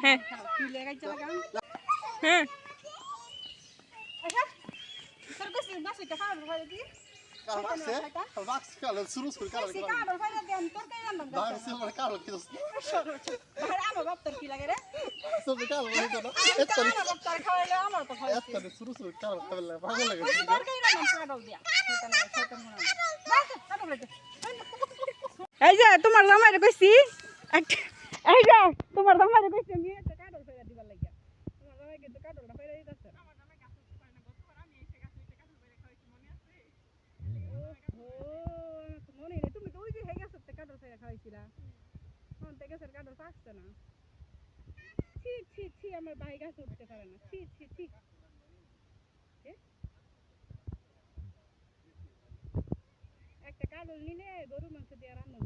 হ্যাঁ হ্যাঁ এই যে তোমার জামাইরে কইছি এই যে তোমার জামাইরে কইছি আমি একটা কাটল ফেরা দিবার লাগিয়া তোমার জামাই কিন্তু কাটলটা ফেরা দিতেছে আমার জামাই গাছ উঠতে পারে না গতবার আমি এসে গাছ উঠতে কাটল ফেরা খাওয়াইছি মনে আছে ও মনে নেই তুমি তো ওই যে গাছ উঠতে কাটল ফেরা খাওয়াইছিলা কোন থেকে গাছের কাটল পাচ্ছে না ছি ছি ছি আমার ভাই গাছ উঠতে পারে না ছি ছি ছি একটা কাটল নিলে গরু মাংস দিয়ে রান্না